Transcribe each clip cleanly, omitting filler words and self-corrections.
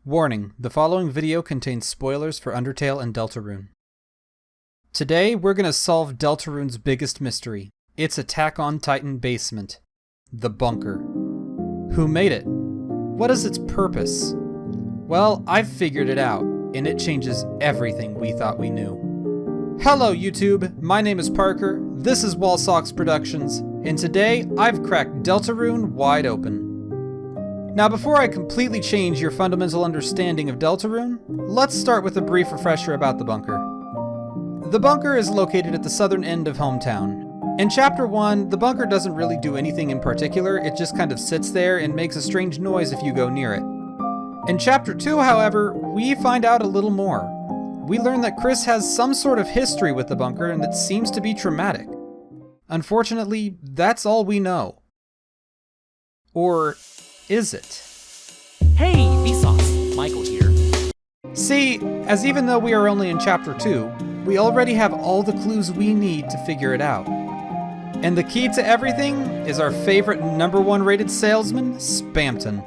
Warning, the following video contains spoilers for Undertale and Deltarune. Today, we're going to solve Deltarune's biggest mystery, its Attack on Titan basement, the bunker. Who made it? What is its purpose? Well, I've figured it out, and it changes everything we thought we knew. Hello YouTube, my name is Parker, this is Wallsox Productions, and today I've cracked Deltarune wide open. Now before I completely change your fundamental understanding of Deltarune, let's start with a brief refresher about the bunker. The bunker is located at the southern end of hometown. In Chapter 1, the bunker doesn't really do anything in particular, it just kind of sits there and makes a strange noise if you go near it. In Chapter 2, however, we find out a little more. We learn that Chris has some sort of history with the bunker and that seems to be traumatic. Unfortunately, that's all we know. Or is it? Hey, Vsauce! Michael here. See, as even though we are only in Chapter 2, we already have all the clues we need to figure it out. And the key to everything is our favorite #1 rated salesman, Spamton.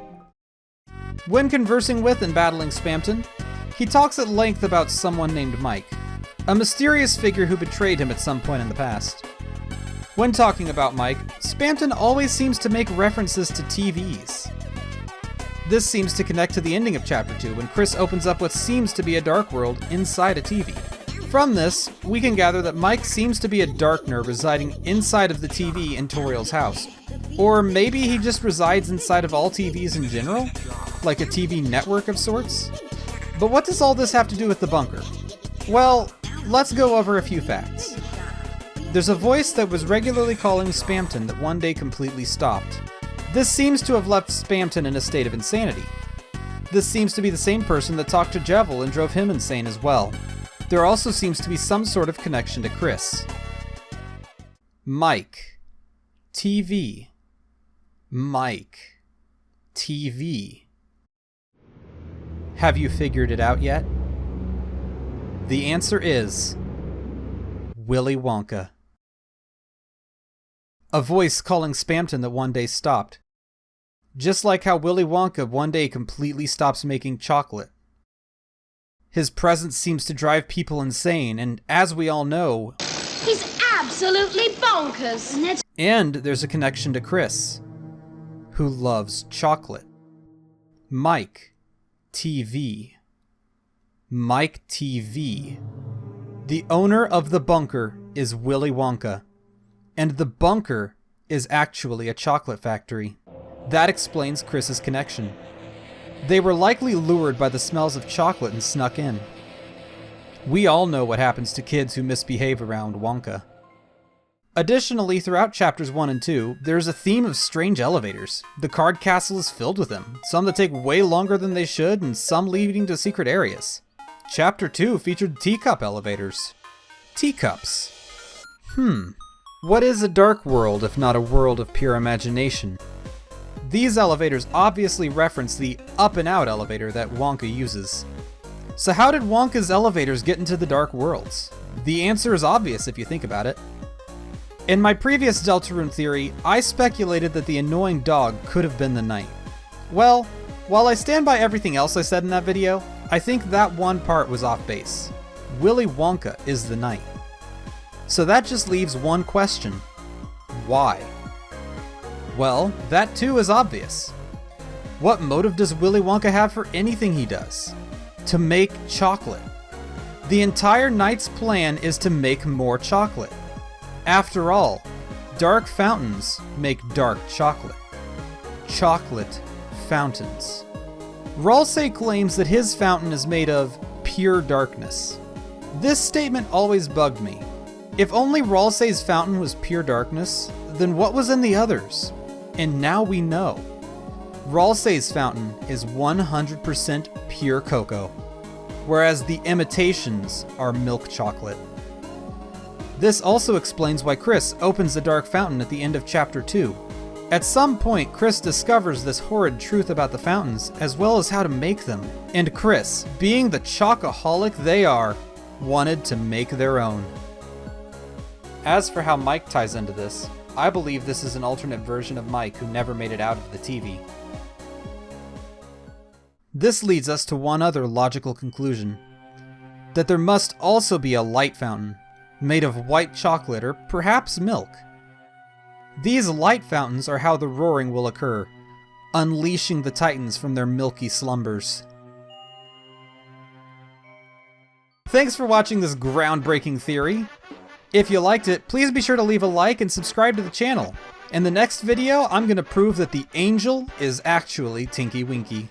When conversing with and battling Spamton, he talks at length about someone named Mike, a mysterious figure who betrayed him at some point in the past. When talking about Mike, Spamton always seems to make references to TVs. This seems to connect to the ending of Chapter 2 when Chris opens up what seems to be a dark world inside a TV. From this, we can gather that Mike seems to be a darkner residing inside of the TV in Toriel's house. Or maybe he just resides inside of all TVs in general? Like a TV network of sorts? But what does all this have to do with the bunker? Well, let's go over a few facts. There's a voice that was regularly calling Spamton that one day completely stopped. This seems to have left Spamton in a state of insanity. This seems to be the same person that talked to Jevil and drove him insane as well. There also seems to be some sort of connection to Chris. Mike. TV. Mike. TV. Have you figured it out yet? The answer is Willy Wonka. A voice calling Spamton that one day stopped. Just like how Willy Wonka one day completely stops making chocolate. His presence seems to drive people insane, and as we all know, he's absolutely bonkers. And there's a connection to Chris, who loves chocolate. Mike TV. Mike TV. The owner of the bunker is Willy Wonka, and the bunker is actually a chocolate factory. That explains Chris's connection. They were likely lured by the smells of chocolate and snuck in. We all know what happens to kids who misbehave around Wonka. Additionally, throughout Chapters 1 and 2, there's a theme of strange elevators. The card castle is filled with them, some that take way longer than they should, and some leading to secret areas. Chapter 2 featured teacup elevators. Teacups. What is a dark world if not a world of pure imagination? These elevators obviously reference the up and out elevator that Wonka uses. So how did Wonka's elevators get into the dark worlds? The answer is obvious if you think about it. In my previous Deltarune theory, I speculated that the annoying dog could have been the knight. Well, while I stand by everything else I said in that video, I think that one part was off base. Willy Wonka is the knight. So that just leaves one question. Why? Well, that too is obvious. What motive does Willy Wonka have for anything he does? To make chocolate. The entire knight's plan is to make more chocolate. After all, dark fountains make dark chocolate. Chocolate fountains. Ralsei claims that his fountain is made of pure darkness. This statement always bugged me. If only Ralsei's fountain was pure darkness, then what was in the others? And now we know. Ralsei's fountain is 100% pure cocoa, whereas the imitations are milk chocolate. This also explains why Chris opens the dark fountain at the end of Chapter 2. At some point, Chris discovers this horrid truth about the fountains, as well as how to make them. And Chris, being the chocoholic they are, wanted to make their own. As for how Mike ties into this, I believe this is an alternate version of Mike who never made it out of the TV. This leads us to one other logical conclusion. That there must also be a light fountain, made of white chocolate or perhaps milk. These light fountains are how the roaring will occur, unleashing the Titans from their milky slumbers. Thanks for watching this groundbreaking theory. If you liked it, please be sure to leave a like and subscribe to the channel. In the next video, I'm going to prove that the angel is actually Tinky Winky.